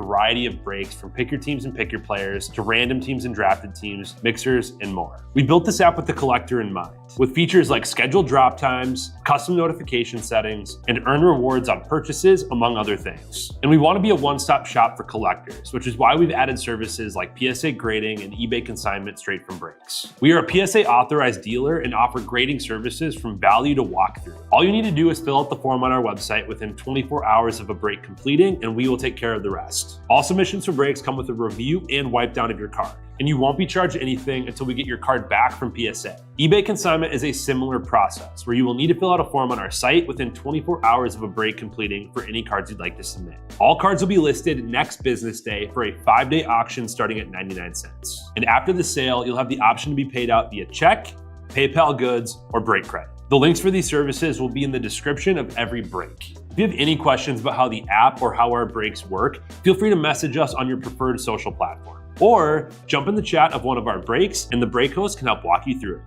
variety of brakes from pick your teams and pick your players to random teams and drafted teams, mixers, and more. We built this app with the collector in mind, with features like scheduled drop times, custom notification settings, and earn rewards on purchases, among other things. And we want to be a one-stop shop for collectors, which is why we've added services like PSA grading and eBay consignment straight from Brakes. We are a PSA authorized dealer and offer grading services from value to walkthrough. All you need to do is fill out the form on our website within 24 hours of a break completing, and we will take care of the rest. All submissions for Brakes come with a review and wipe down of your card, and you won't be charged anything until we get your card back from PSA. eBay consignment is a similar process where you will need to fill out a form on our site within 24 hours of a break completing for any cards you'd like to submit. All cards will be listed next business day for a 5-day auction starting at 99 cents. And after the sale, you'll have the option to be paid out via check, PayPal goods, or break credit. The links for these services will be in the description of every break. If you have any questions about how the app or how our breaks work, feel free to message us on your preferred social platform. Or jump in the chat of one of our breaks and the break host can help walk you through it.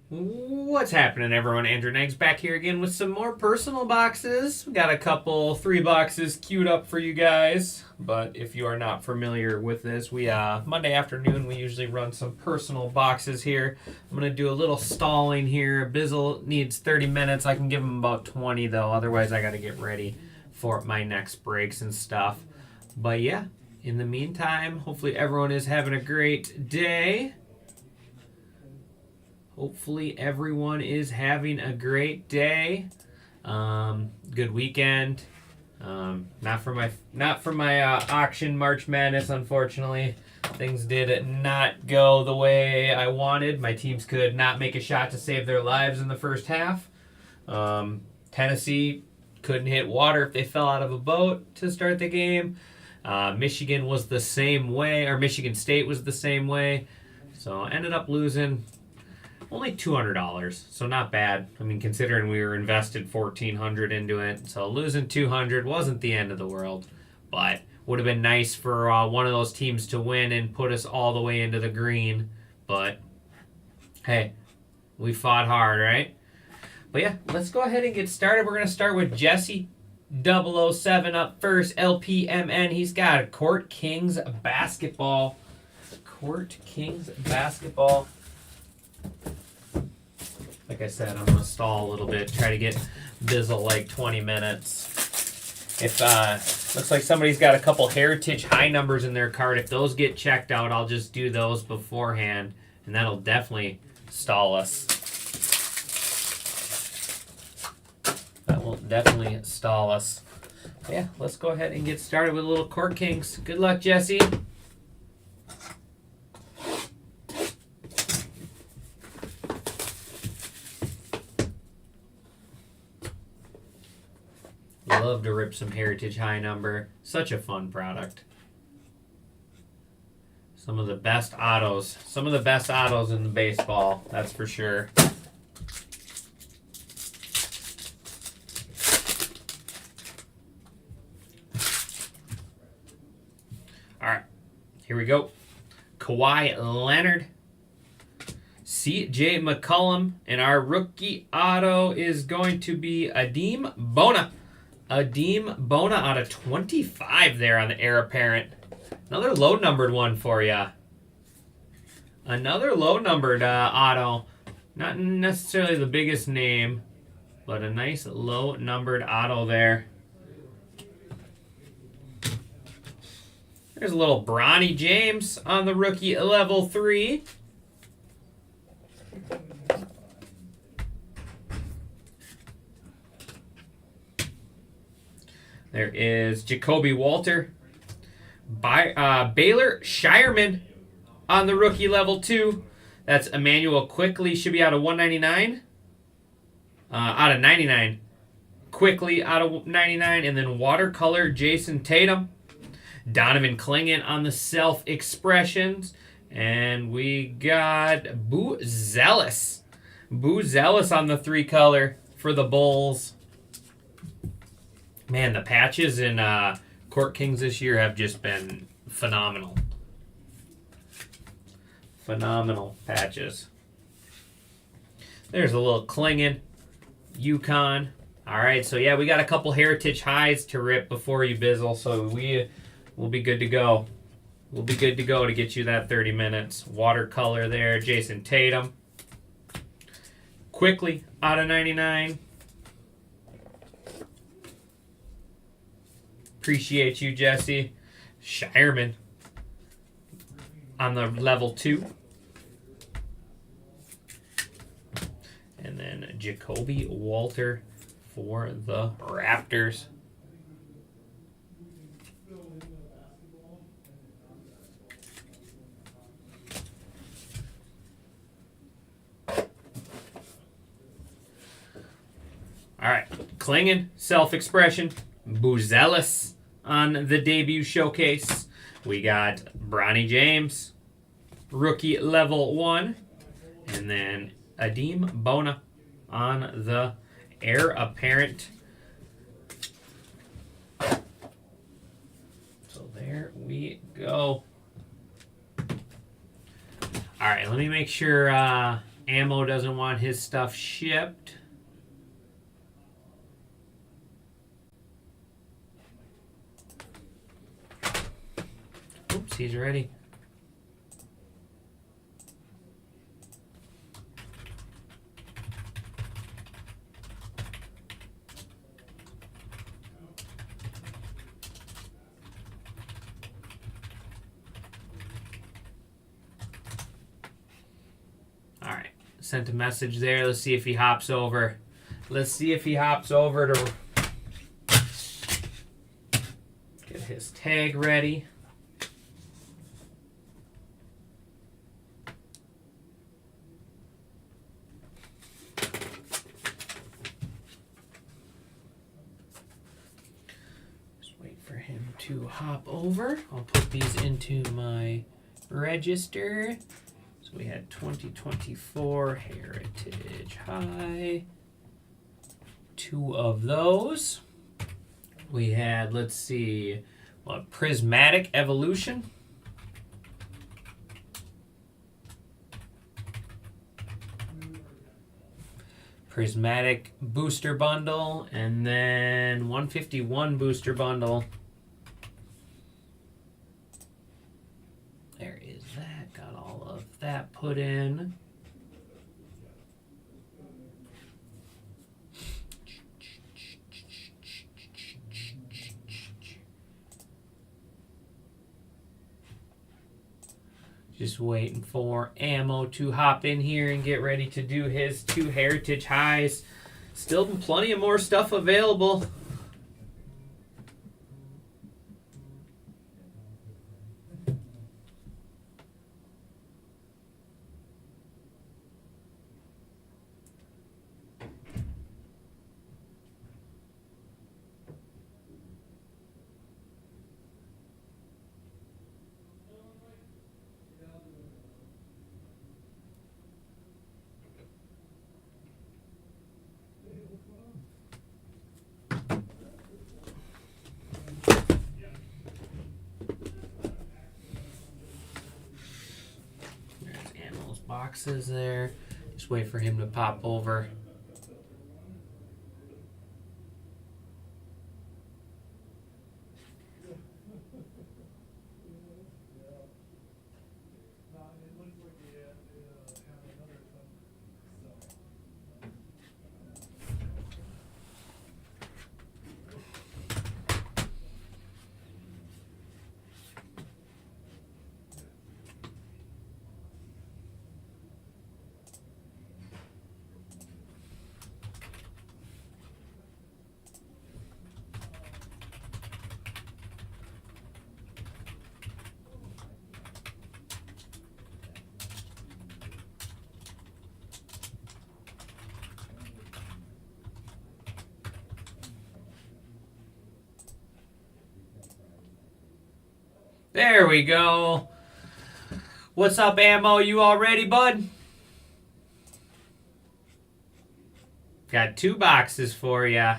What's happening, everyone? Andrew Neggs back here again with some more personal boxes. We got a couple 3 boxes queued up for you guys, but if you are not familiar with this, we Monday afternoon we usually run some personal boxes here. I'm gonna do a little stalling here. Bizzle needs 30 minutes. I can give him about 20 though, otherwise I gotta get ready for my next breaks and stuff. But yeah, in the meantime, hopefully everyone is having a great day. Hopefully everyone is having a great day. Good weekend. Not for my auction March Madness, unfortunately. Things did not go the way I wanted. My teams could not make a shot to save their lives in the first half. Tennessee couldn't hit water if they fell out of a boat to start the game. Michigan was the same way, or Michigan State was the same way. So I ended up losing only $200, so not bad. I mean, considering we were invested $1,400 into it, so losing $200 wasn't the end of the world, but would have been nice for one of those teams to win and put us all the way into the green. But hey, we fought hard, right? But yeah, let's go ahead and get started. We're gonna start with Jesse 007 up first. LPMN. He's got a Court Kings basketball. Court Kings basketball. Like I said, I'm going to stall a little bit, try to get Bizzle like 20 minutes. If looks like somebody's got a couple Heritage high numbers in their card. If those get checked out, I'll just do those beforehand, and that'll definitely stall us. That will definitely stall us. Yeah, let's go ahead and get started with a little Court Kings. Good luck, Jesse. Love to rip some Heritage high number. Such a fun product. Some of the best autos. Some of the best autos in the baseball, that's for sure. All right, here we go. Kawhi Leonard. C.J. McCollum. And our rookie auto is going to be Adem Bona. Adem Bona out of 25 there on the Heir Apparent. Another low-numbered one for you. Another low-numbered auto. Not necessarily the biggest name, but a nice low-numbered auto there. There's a little Bronny James on the rookie level 3. There is Jacoby Walter. Baylor Shireman on the rookie level 2. That's Emmanuel Quickly. Should be out of 199. Out of 99. Quickly out of 99, and then watercolor Jason Tatum. Donovan Clingan on the self-expressions. And we got Boo Zealous. Boo Zealous on the 3-color for the Bulls. Man, the patches in Court Kings this year have just been phenomenal. Phenomenal patches. There's a little Clingan. Yukon. All right, so yeah, we got a couple Heritage highs to rip before you bizzle, so we'll be good to go. We'll be good to go to get you that 30 minutes. Watercolor there, Jason Tatum. Quickly out of 99. Appreciate you, Jesse. Shireman on the level 2. And then Jacoby Walter for the Raptors. All right, Clingan, self-expression. Boo Zealous on the debut showcase. We got Bronny James, rookie level 1. And then Adim Bona on the Heir Apparent. So there we go. All right, let me make sure Ammo doesn't want his stuff shipped. Oops, he's ready. All right, sent a message there. Let's see if he hops over. Let's see if he hops over to get his tag ready. To hop over. I'll put these into my register. So we had 2024 Heritage High. 2 of those. We had, let's see, what, Prismatic Evolution. Prismatic Booster Bundle, and then 151 Booster Bundle. There is that. Got all of that put in. Just waiting for Ammo to hop in here and get ready to do his 2 Heritage Highs. Still plenty of more stuff available. Boxes there. Just wait for him to pop over. There we go. What's up, Ammo? You all ready, bud? Got 2 boxes for you.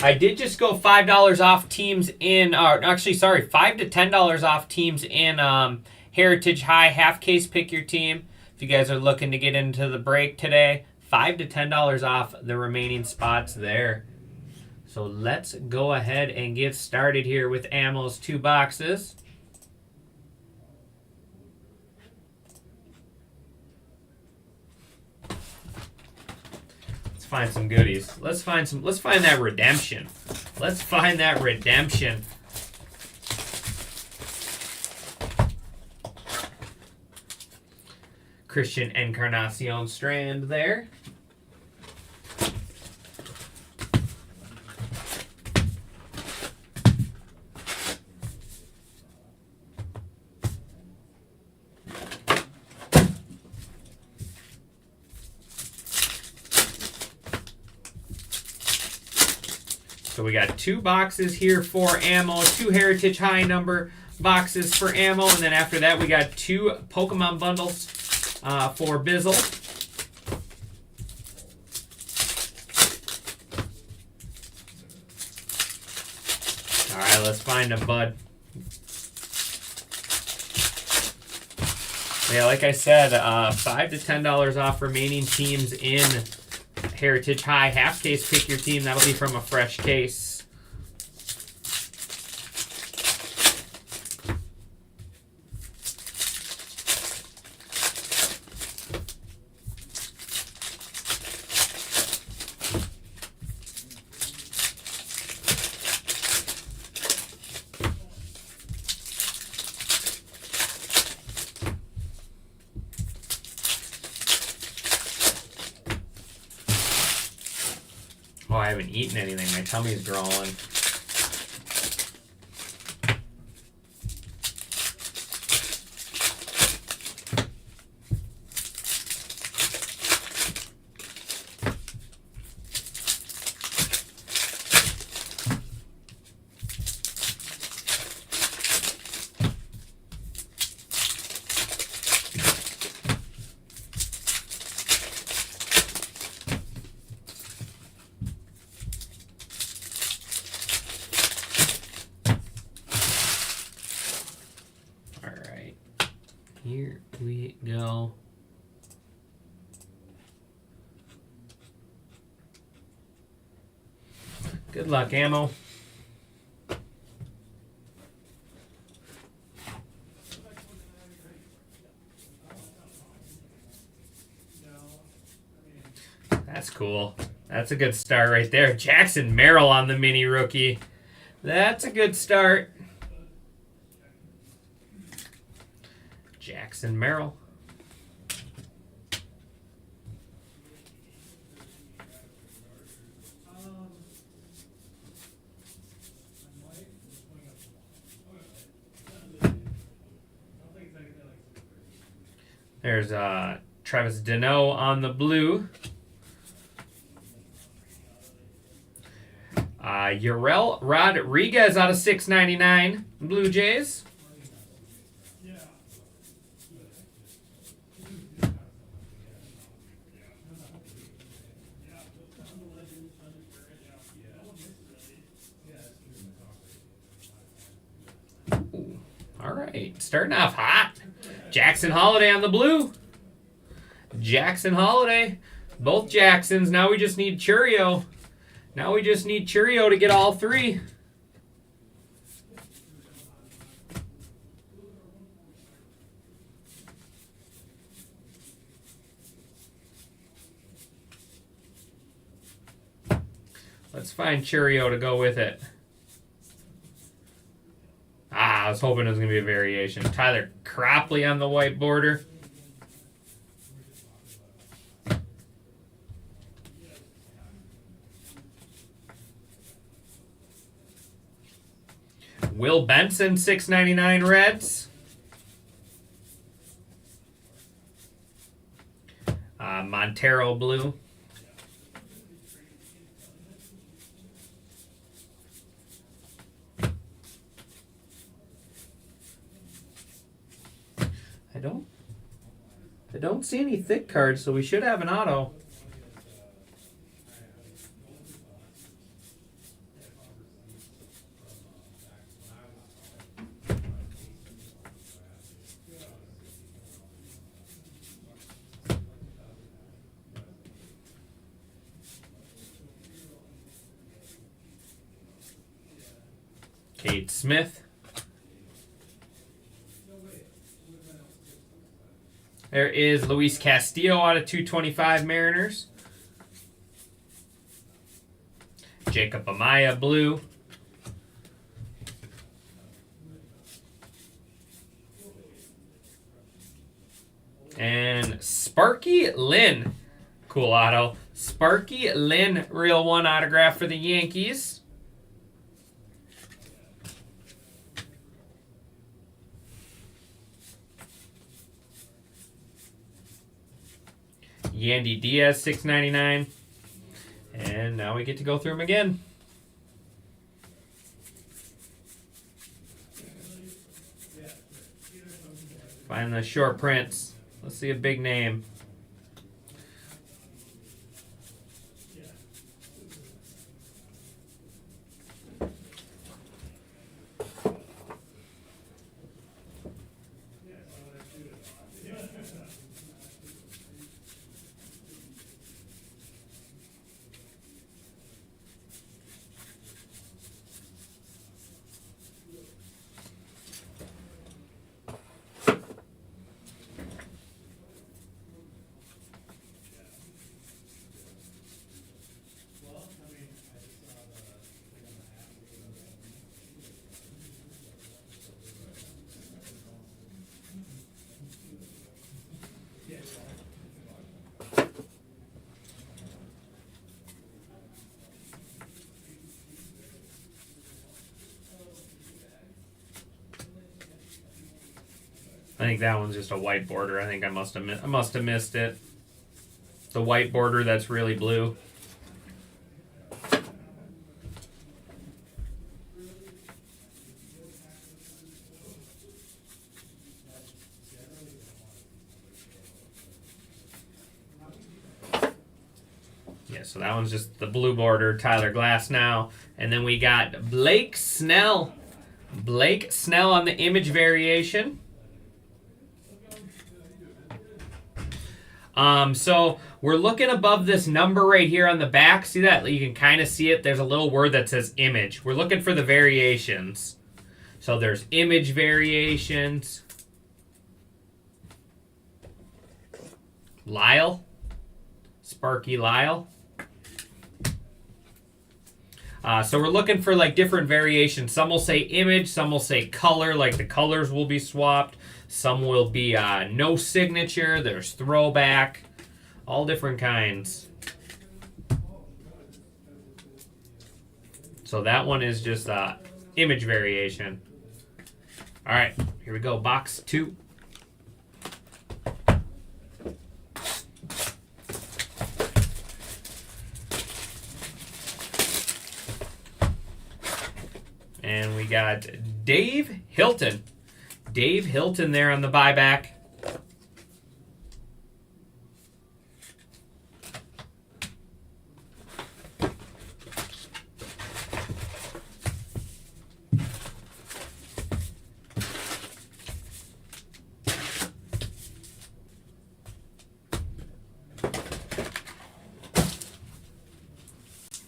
I did just go $5 off teams in, actually, sorry, $5 to $10 off teams in Heritage High half case pick your team. If you guys are looking to get into the break today, $5 to $10 off the remaining spots there. So let's go ahead and get started here with Ammo's 2 boxes. Let's find some goodies. Let's find that redemption. Let's find that redemption. Christian Encarnacion Strand there. So we got 2 boxes here for Ammo, 2 Heritage High number boxes for Ammo, and then after that we got 2 Pokemon bundles for Bizzle. All right, let's find them, bud. Yeah, like I said, $5 to $10 off remaining teams in Heritage High half case pick your team. That'll be from a fresh case. Oh, I haven't eaten anything. My tummy's growling. Here we go. Good luck, Ammo. That's cool. That's a good start right there. Jackson Merrill on the mini rookie. That's a good start. Jackson Merrill. There's Travis Deneau on the blue. Urel Rodriguez out of 699 Blue Jays. Ooh, all right, starting off hot. Jackson Holiday on the blue. Jackson Holiday. Both Jacksons. Now we just need Churio. Now we just need Churio to get all 3. Let's find Churio to go with it. I was hoping it was going to be a variation. Tyler Cropley on the white border. Will Benson, 699 Reds. Montero blue. don't see any thick cards, so we should have an auto. Cade Smith. There is Luis Castillo out of 225 Mariners. Jacob Amaya blue. And Sparky Lynn. Cool auto. Sparky Lynn, real one autograph for the Yankees. Yandy Diaz, $6.99. And now we get to go through them again. Find the short prints. Let's see a big name. I think that one's just a white border. I think I must have missed it. The white border that's really blue. Yeah, so that one's just the blue border, Tyler Glasnow. And then we got Blake Snell. Blake Snell on the image variation. So we're looking above this number right here on the back. See that? You can kind of see it. There's a little word that says image. We're looking for the variations. So there's image variations. Lyle. Sparky Lyle. So we're looking for like different variations. Some will say image, some will say color, like the colors will be swapped. Some will be no signature. There's throwback. All different kinds. So that one is just image variation. All right, here we go. Box 2. And we got Dave Hilton. Dave Hilton there on the buyback.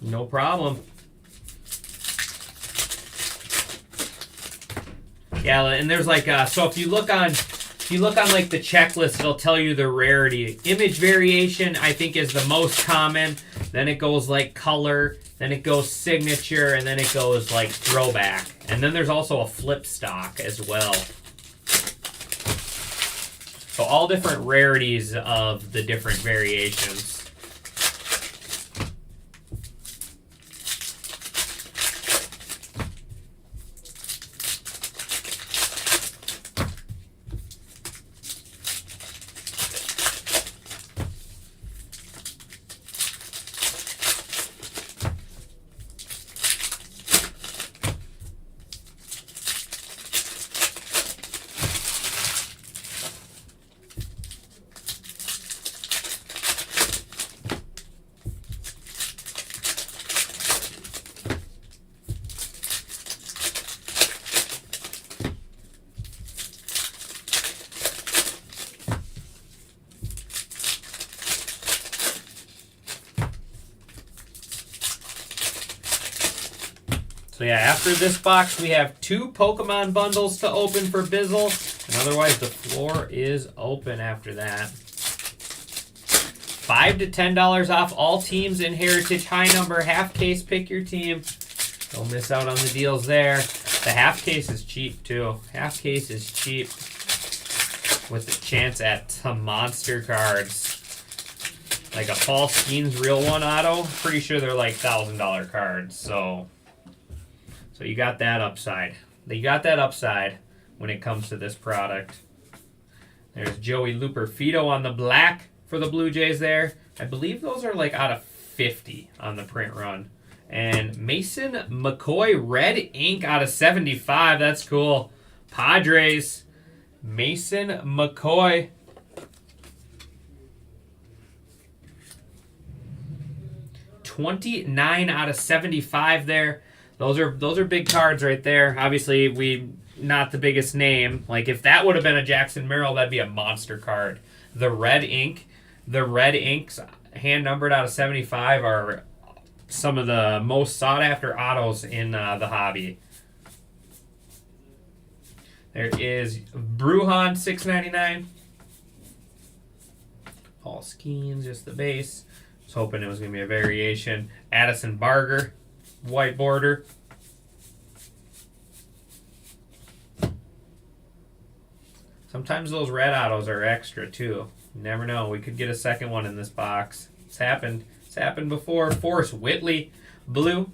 No problem. Yeah, and there's like so if you look on like the checklist, it'll tell you the rarity. Image variation I think is the most common. Then it goes like color, then it goes signature, and then it goes like throwback. And then there's also a flip stock as well. So all different rarities of the different variations. So yeah, after this box, we have 2 Pokemon bundles to open for Bizzle. And otherwise, the floor is open after that. $5 to $10 off all teams in Heritage High Number. Half case, pick your team. Don't miss out on the deals there. The half case is cheap, too. Half case is cheap with the chance at some monster cards. Like a Paul Skeens Real One auto. Pretty sure they're like $1,000 cards, so you got that upside. You got that upside when it comes to this product. There's Joey Looper Fido on the black for the Blue Jays there. I believe those are like out of 50 on the print run. And Mason McCoy red ink out of 75. That's cool. Padres. Mason McCoy. $29 out of 75 there. Those are big cards right there. Obviously, we not the biggest name. Like if that would have been a Jackson Merrill, that'd be a monster card. The red inks, hand numbered out of 75, are some of the most sought after autos in the hobby. There is Bruhan $6.99. Paul Skeens, just the base. I was hoping it was going to be a variation. Addison Barger, white border. Sometimes those red autos are extra too. You never know. We could get a second one in this box. It's happened. It's happened before. Forrest Whitley, blue.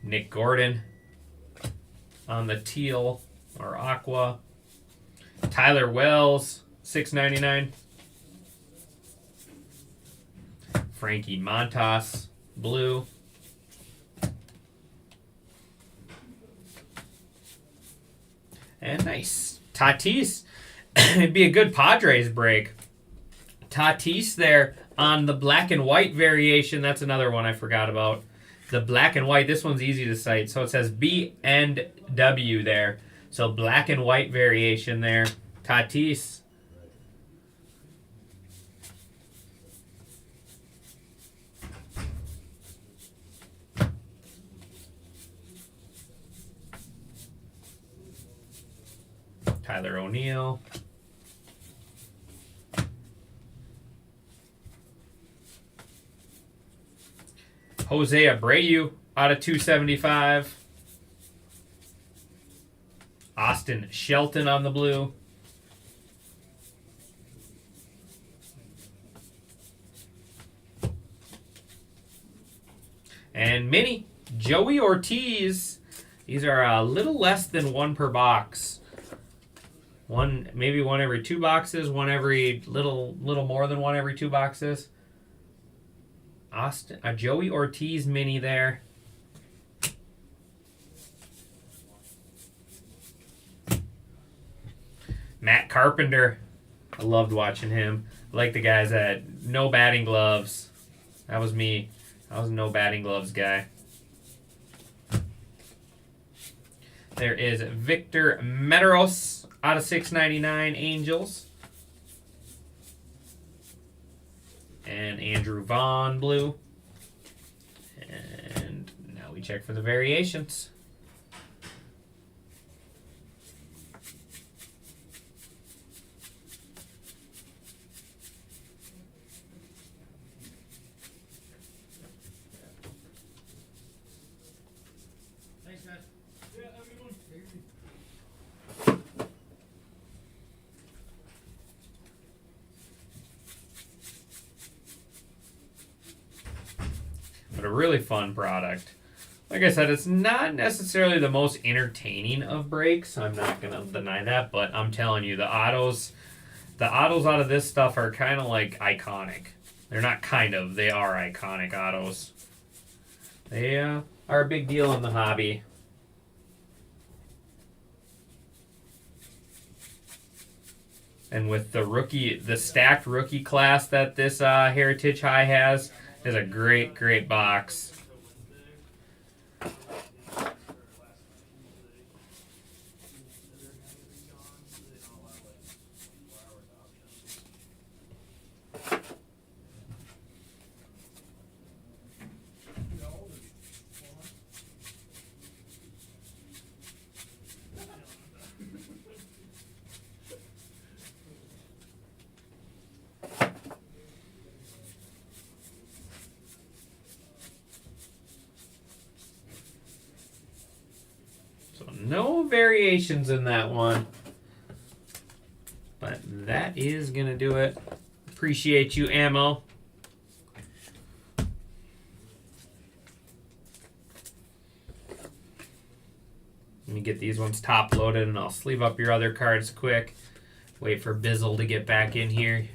Nick Gordon on the teal or aqua. Tyler Wells, $6.99. Frankie Montas, blue. And nice. Tatis. It'd be a good Padres break. Tatis there on the black and white variation. That's another one I forgot about. The black and white, this one's easy to cite. So it says B and W there. So black and white variation there. Tatis. Tyler O'Neill. Jose Abreu out of 275. Austin Shelton on the blue. And mini Joey Ortiz. These are a little less than one per box. Maybe one every 2 boxes, one every little more than one every 2 boxes. A Joey Ortiz mini there. Matt Carpenter. I loved watching him. I like the guys that no batting gloves. That was me. I was a no batting gloves guy. There is Victor Medeiros out of 6.99 Angels. And Andrew Vaughn, blue. And now we check for the variations. Thanks, guys. Yeah, have a good one. But a really fun product. Like I said, it's not necessarily the most entertaining of breaks. I'm not going to deny that, but I'm telling you, the autos out of this stuff are kind of like iconic. They're not kind of, they are iconic autos. They are a big deal in the hobby. And with the stacked rookie class that this Heritage High has, is a great, great box. No variations in that one. But that is going to do it. Appreciate you, Ammo. Let me get these ones top loaded and I'll sleeve up your other cards quick. Wait for Bizzle to get back in here.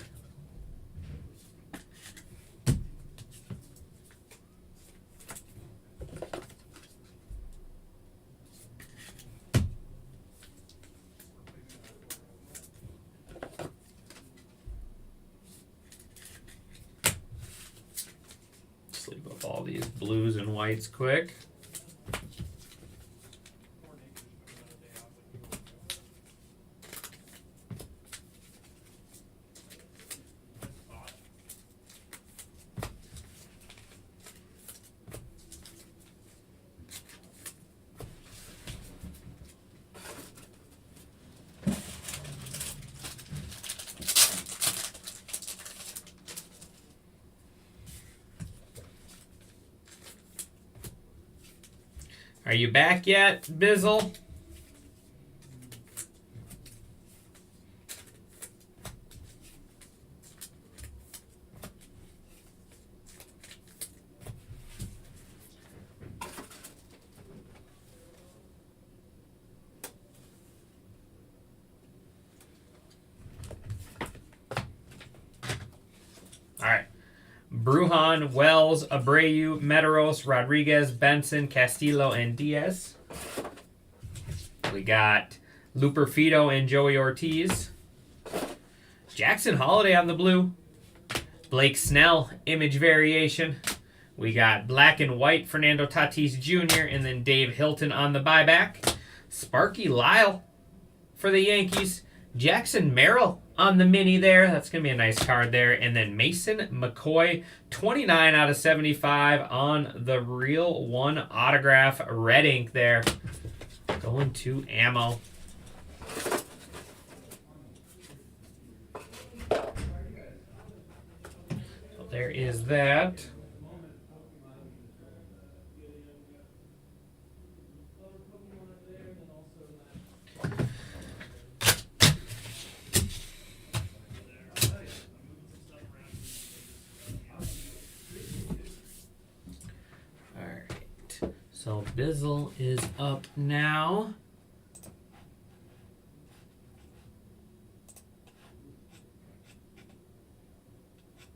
Sleeve up all these blues and whites quick. Are you back yet, Bizzle? All right. Brujan, Wells, Abreu, Medeiros, Rodriguez, Benson, Castillo, and Diaz. We got Luperfido and Joey Ortiz. Jackson Holiday on the blue. Blake Snell, image variation. We got black and white Fernando Tatis Jr. and then Dave Hilton on the buyback. Sparky Lyle for the Yankees. Jackson Merrill on the mini there. That's going to be a nice card there. And then Mason McCoy, 29 out of 75 on the Real One autograph red ink there. Going to Ammo. So there is that. So Bizzle is up now.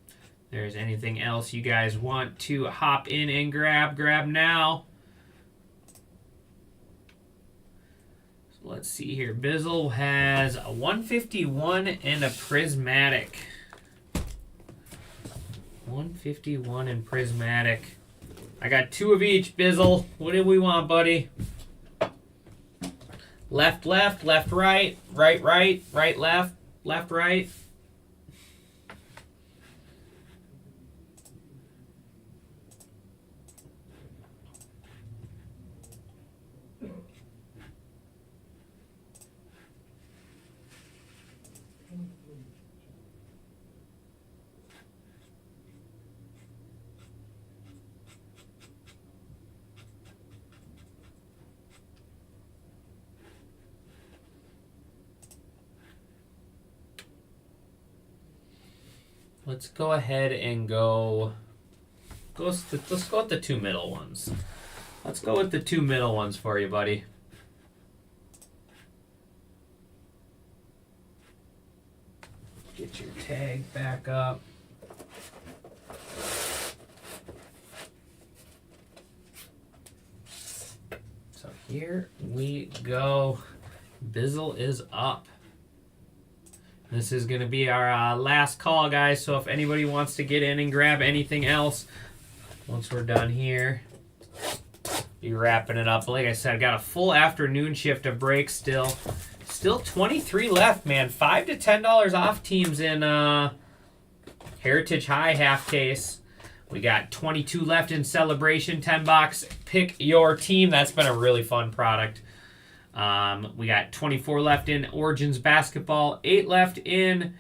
If there's anything else you guys want to hop in and grab now. So let's see here. Bizzle has a 151 and a prismatic. 151 and prismatic. I got two of each, Bizzle. What do we want, buddy? Left, left, left, right, right, right, right, left, left, right. Let's go ahead and let's go with the two middle ones. Let's go with the two middle ones for you, buddy. Get your tag back up. So here we go. Bizzle is up. This is going to be our last call, guys. So if anybody wants to get in and grab anything else, once we're done here, be wrapping it up. Like I said, I got a full afternoon shift of breaks still. Still 23 left, man. $5 to $10 off teams in Heritage High half case. We got 22 left in Celebration, 10 bucks. Pick your team. That's been a really fun product. We got 24 left in Origins Basketball, 8 left in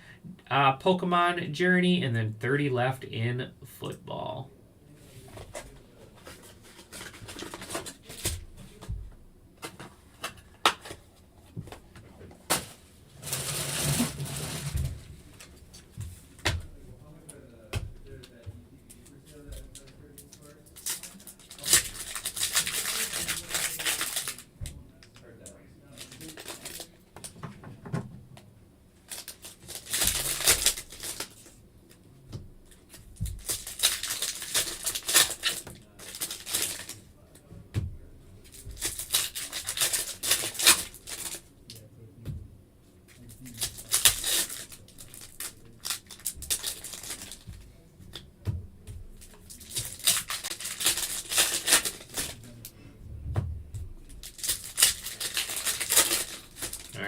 Pokemon Journey, and then 30 left in Football.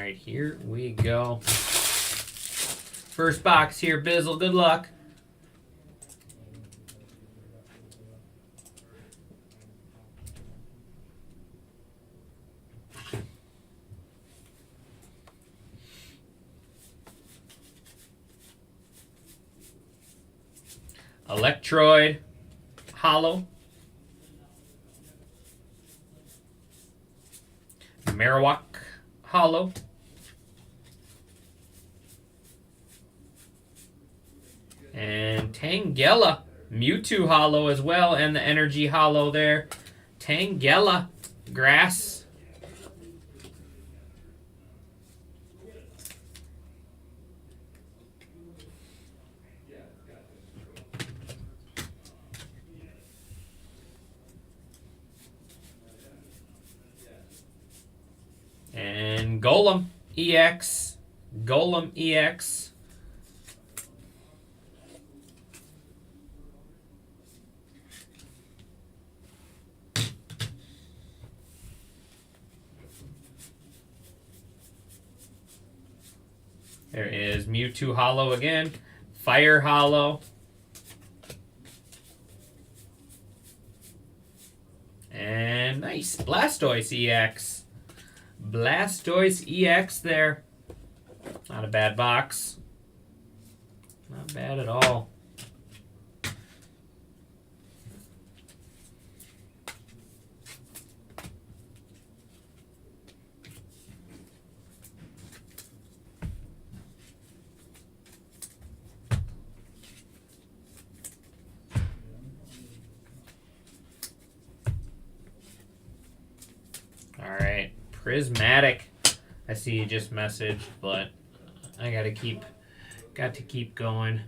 right, here we go. First box here, Bizzle. Good luck. Electroid, Hollow. Marowak, Hollow. And Tangela, Mewtwo Hollow as well, and the Energy Hollow there. Tangela, Grass. And Golem EX. Golem EX. There is Mewtwo Hollow again. Fire Hollow. And nice. Blastoise EX. Blastoise EX there. Not a bad box. Not bad at all. All right, Prismatic. I see you just messaged, but I got to keep going.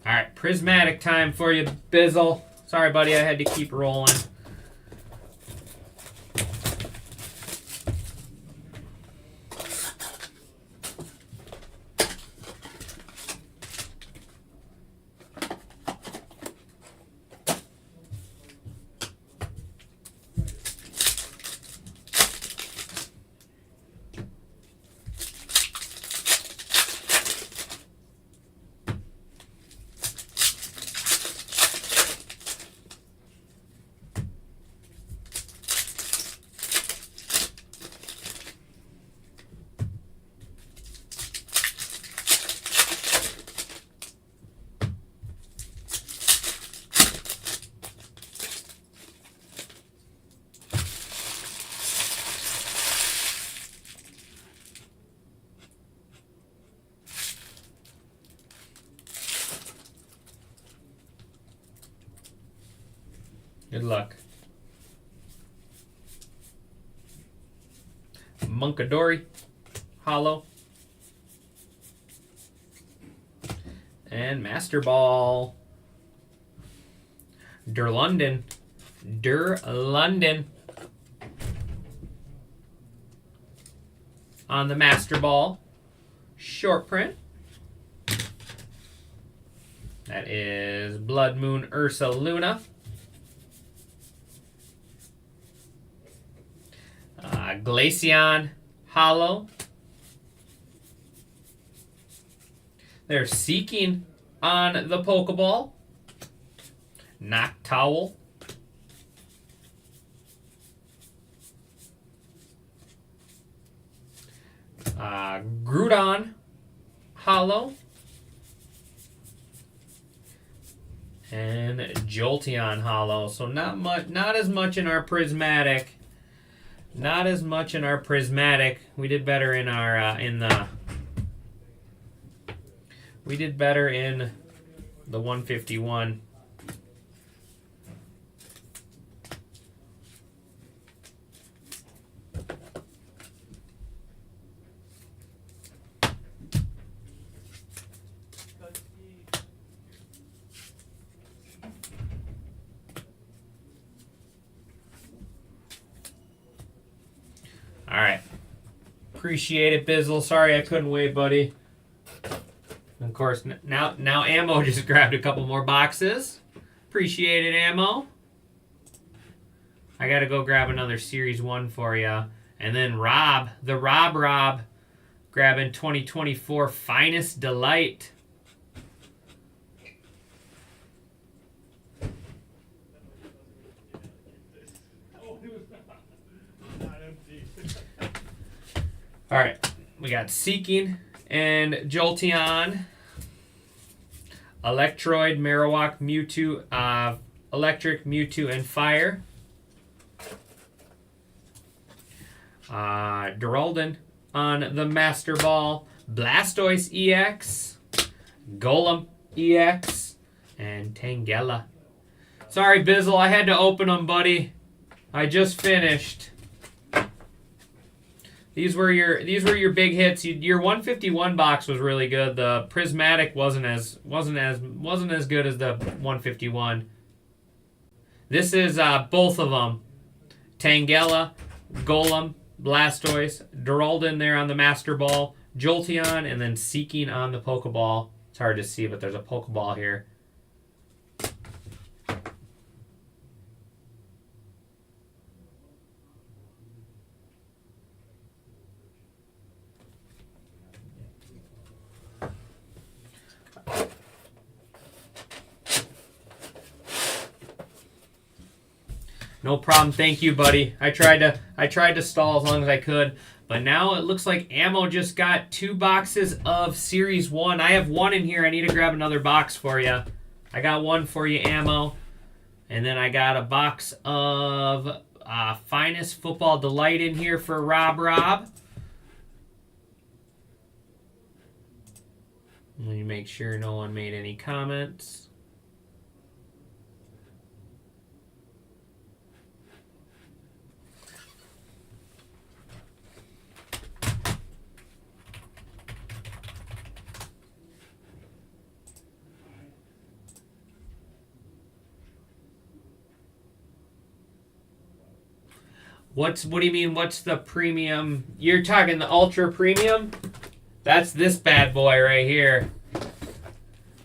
All right, Prismatic time for you, Bizzle. Sorry, buddy, I had to keep rolling. Good luck. Munkadori, Hollow. And Master Ball. Durlundon. On the Master Ball. Short print. That is Blood Moon Ursaluna. Glaceon Hollow. They're Seeking on the Pokeball. Noctowl. Groudon Hollow. And Jolteon Hollow. So not as much in our Prismatic. Not as much in our Prismatic. We did better in our we did better in the 151. Appreciate it, Bizzle. Sorry I couldn't wait, buddy. And of course, now Ammo just grabbed a couple more boxes. Appreciate it, Ammo. I got to go grab another Series 1 for you. And then Rob, the Rob, grabbing 2024 Finest Delight. All right, we got Seeking and Jolteon, Electroid, Marowak, Mewtwo, Electric, Mewtwo, and Fire. Duraludon on the Master Ball, Blastoise EX, Golem EX, and Tangela. Sorry, Bizzle, I had to open them, buddy. I just finished. These were your big hits. Your 151 box was really good. The Prismatic wasn't as good as the 151. This is both of them. Tangela, Golem, Blastoise, Duraludon there on the Master Ball, Jolteon, and then Seeking on the Pokeball. It's hard to see, but there's a Pokeball here. No problem. Thank you, buddy. I tried to stall as long as I could, but now it looks like Ammo just got 2 boxes of Series 1. I have 1 in here. I need to grab another box for you. I got 1 for you, Ammo. And then I got a box of Finest Football Delight in here for Rob. Let me make sure no one made any comments. What do you mean, what's the premium? You're talking the ultra premium? That's this bad boy right here.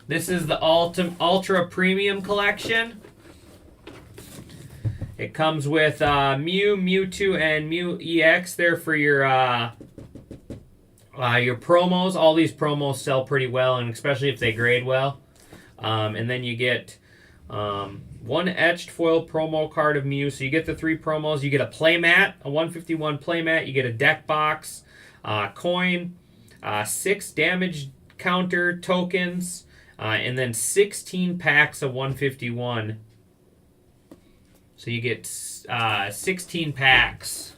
This is the ultra premium collection. It comes with Mew, Mewtwo, and Mew EX there for your promos. All these promos sell pretty well, and especially if they grade well. And then you get 1 etched foil promo card of Mew. So you get the 3 promos. You get a playmat, a 151 playmat. You get a deck box, coin, 6 damage counter tokens, and then 16 packs of 151. So you get 16 packs.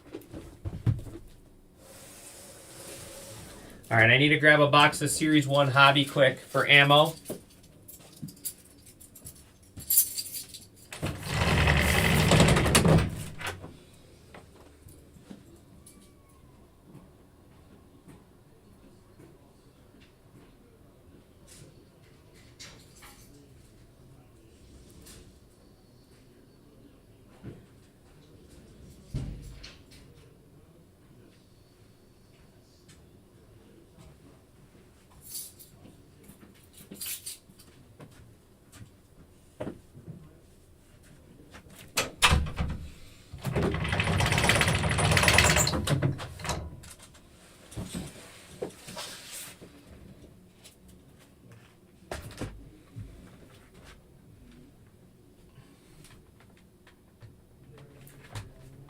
All right, I need to grab a box of Series 1 Hobby quick for Ammo.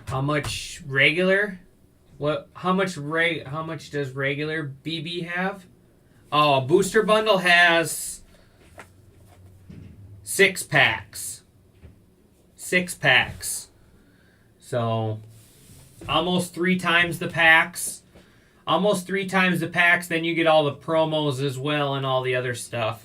How much regular? How much does regular BB have? Oh, a booster bundle has 6 packs. 6 packs. So almost 3 times the packs. Almost 3 times the packs, then you get all the promos as well and all the other stuff.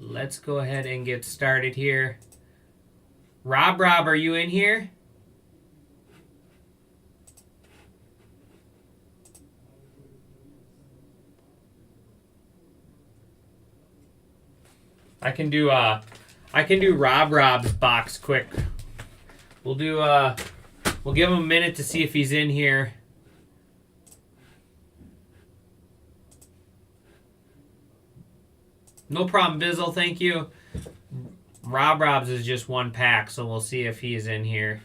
Let's go ahead and get started here. Rob, are you in here? I can do Rob's box quick. We'll give him a minute to see if he's in here. No problem, Bizzle. Thank you. Rob's is just one pack, so we'll see if he's in here.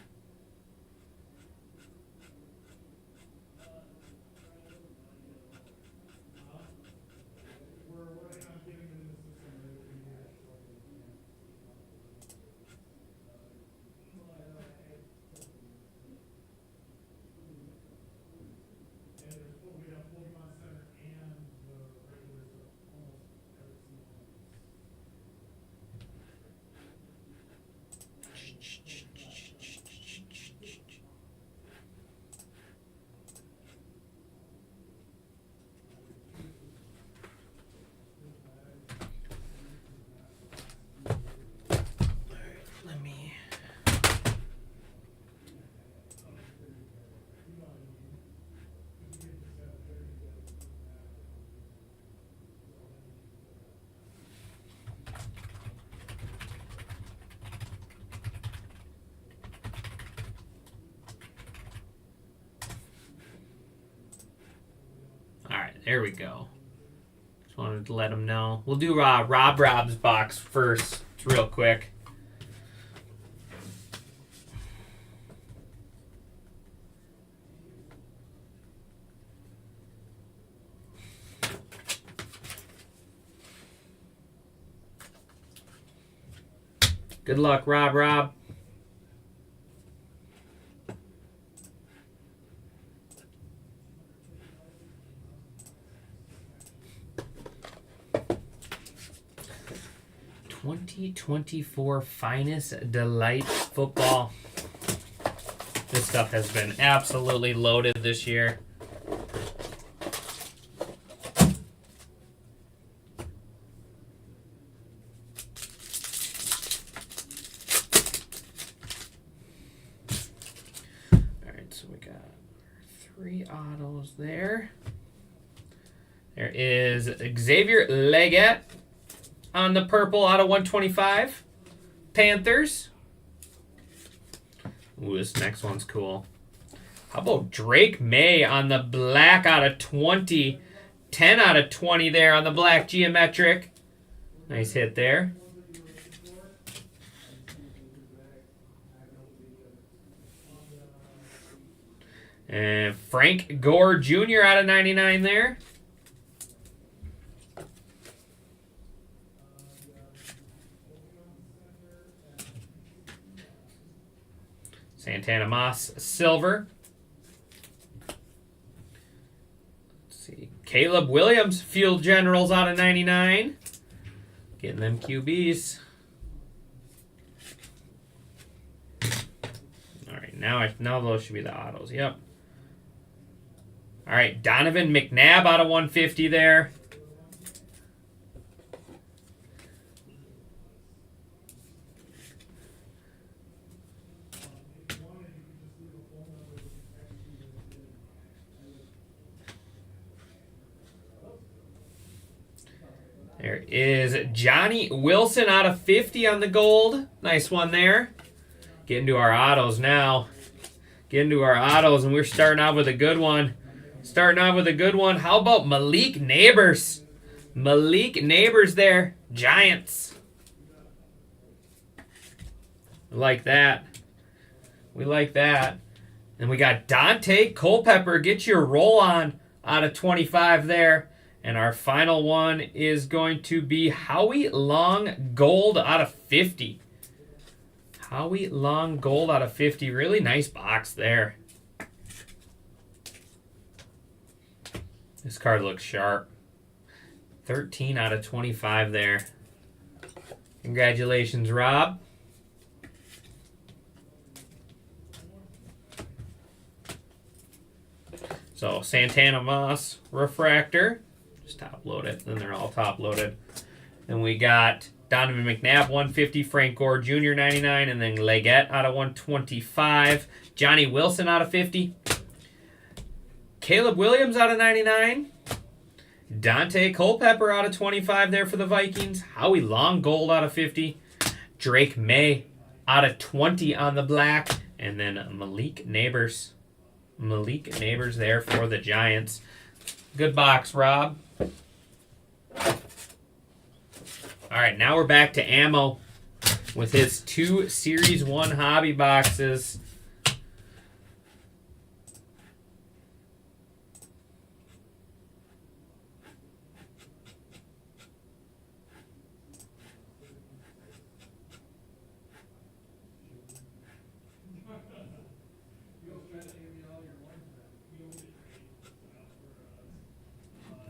There we go. Just wanted to let him know. We'll do Rob's box first. It's real quick. Good luck, Rob. 2024 Finest Delight Football. This stuff has been absolutely loaded this year. Alright, so we got 3 autos there. There is Xavier Legette on the purple out of 125. Panthers. Ooh, this next one's cool. How about Drake May on the black out of 20. 10 out of 20 there on the black geometric. Nice hit there. And Frank Gore Jr. out of 99 there. Santana Moss silver. Let's see. Caleb Williams Field Generals out of 99. Getting them QBs. All right, now those should be the autos. Yep. All right, Donovan McNabb out of 150 there. There is Johnny Wilson out of 50 on the gold. Nice one there. Getting to our autos now. Getting to our autos, and we're starting out with a good one. How about Malik Neighbors? Malik Neighbors there. Giants. We like that. And we got Dante Culpepper. Get your roll on out of 25 there. And our final one is going to be Howie Long Gold out of 50. Howie Long Gold out of 50. Really nice box there. This card looks sharp. 13 out of 25 there. Congratulations, Rob. So, Santana Moss Refractor. Just top load it. Then they're all top loaded. Then we got Donovan McNabb 150, Frank Gore Jr. 99, and then Legette out of 125. Johnny Wilson out of 50. Caleb Williams out of 99. Dante Culpepper out of 25 there for the Vikings. Howie Long gold out of 50. Drake May out of 20 on the black. And then Malik Neighbors. Malik Neighbors there for the Giants. Good box, Rob. All right, now we're back to Ammo with his 2 Series 1 hobby boxes.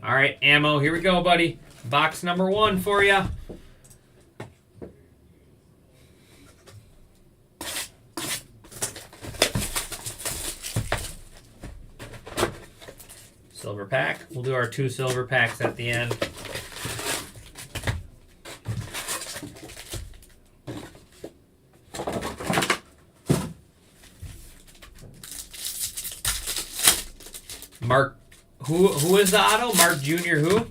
All right, Ammo, here we go, buddy. Box number 1 for you. Silver pack. We'll do our 2 silver packs at the end. Mark, who is the auto? Mark Jr. who?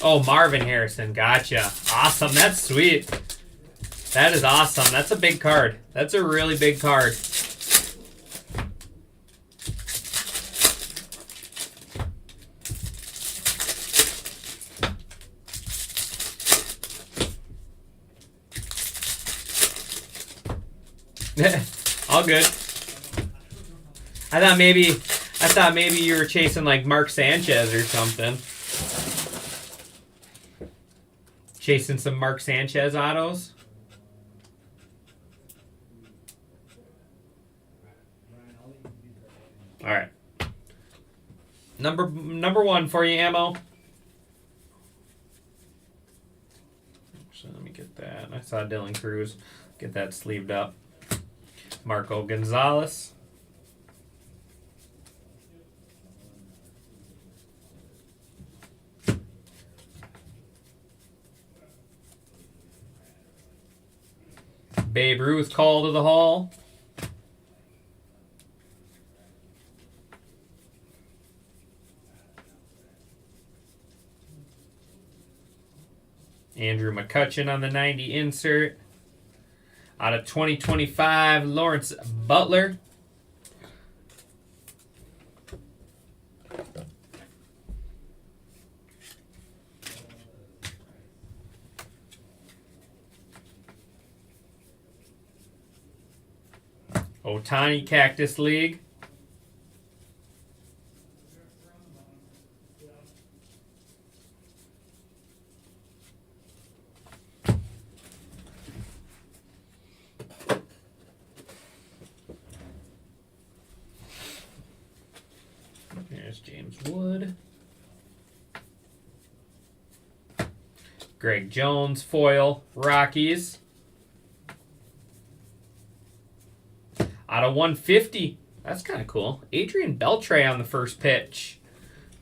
Oh, Marvin Harrison. Gotcha. Awesome. That's sweet. That is awesome. That's a big card. That's a really big card. All good. I thought maybe you were chasing like Mark Sanchez or something. Chasing some Mark Sanchez autos. All right. Number 1 for you, Ammo. So let me get that. I saw Dylan Cruz. Get that sleeved up. Marco Gonzalez. Babe Ruth call to the hall. Andrew McCutchen on the 90 insert. Out of 2025, Lawrence Butler. Otani Cactus League. There's James Wood. Greg Jones foil Rockies. Out of 150. That's kind of cool. Adrian Beltre on the first pitch.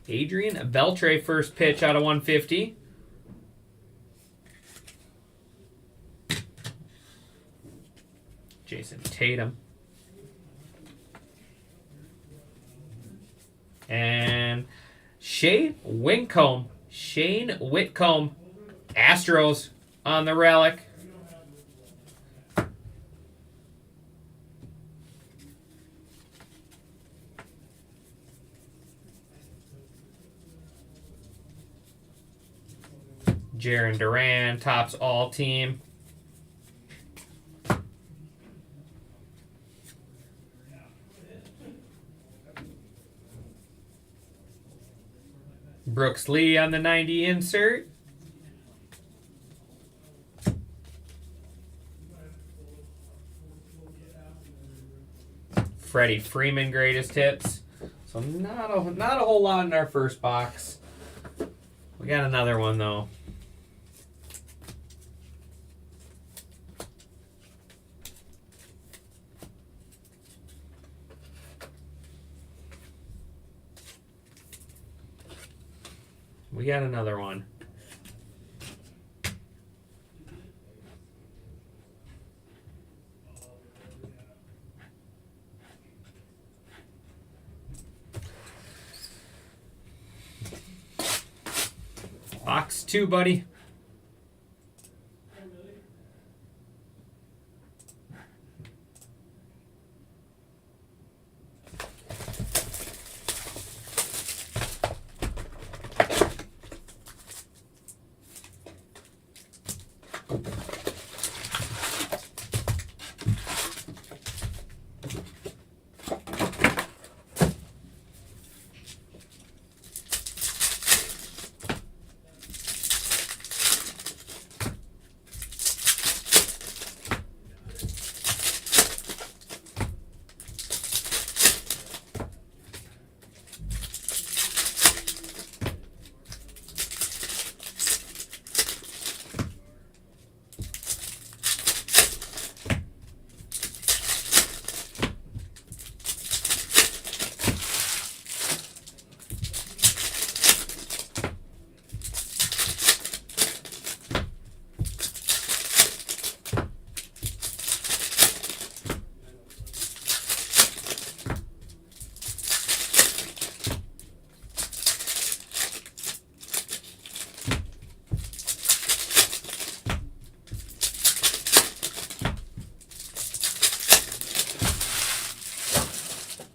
Adrian Beltre first pitch out of 150. Jason Tatum. And Shane Whitcomb. Astros on the relic. Jarren Duran tops all team. Brooks Lee on the 90 insert. Freddie Freeman greatest hits. So not a whole lot in our first box. We got another one though. We got another one. Box 2, buddy.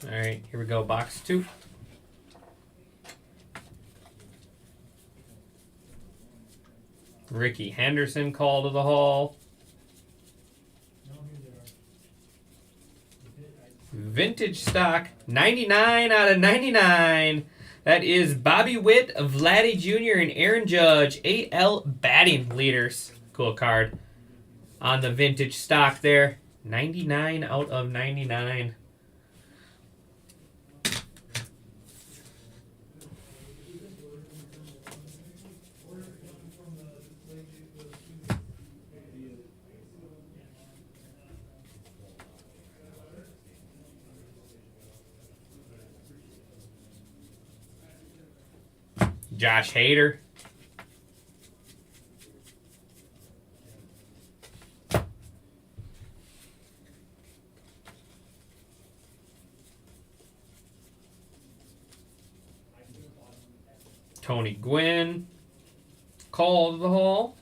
All right, here we go. Box 2. Ricky Henderson call to the hall. Vintage stock, 99 out of 99. That is Bobby Witt, Vladdy Jr., and Aaron Judge, AL batting leaders. Cool card on the vintage stock there. 99 out of 99. Josh Hader. Tony Gwynn. Call to the hall.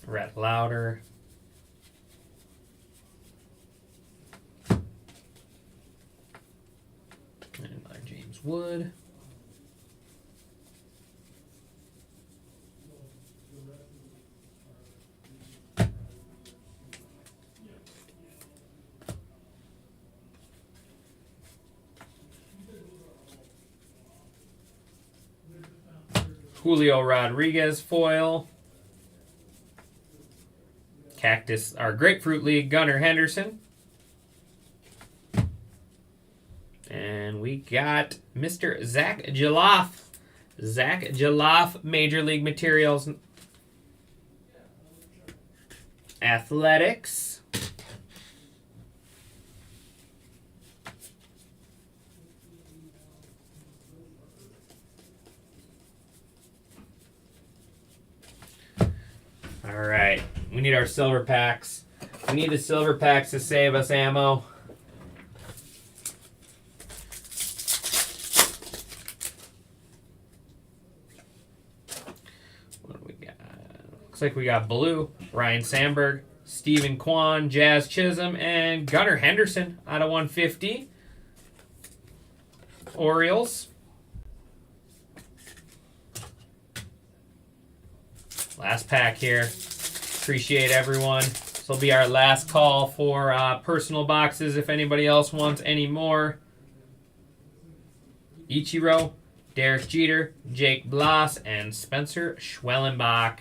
Rhett Lauder. And James Wood. Julio Rodriguez foil. Cactus, our Grapefruit League, Gunnar Henderson. And we got Mr. Zach Geloff. Zach Geloff, Major League Materials. Athletics. All right. We need our silver packs. We need the silver packs to save us ammo. What do we got? Looks like we got blue. Ryan Sandberg, Stephen Kwan, Jazz Chisholm, and Gunnar Henderson out of 150. Orioles. Last pack here. Appreciate everyone. This will be our last call for personal boxes if anybody else wants any more. Ichiro, Derek Jeter, Jake Bloss, and Spencer Schwellenbach.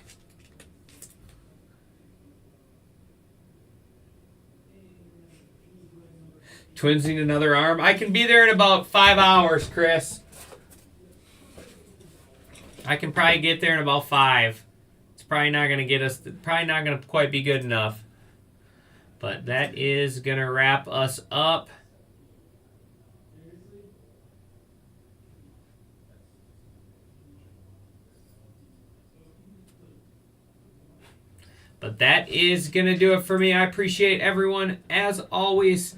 Twins need another arm. I can be there in about 5 hours, Chris. I can probably get there in about 5. It's probably not going to get us, probably not going to quite be good enough. But that is going to wrap us up. But that is going to do it for me. I appreciate everyone, as always.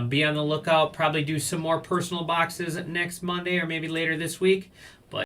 Be on the lookout. Probably do some more personal boxes next Monday or maybe later this week.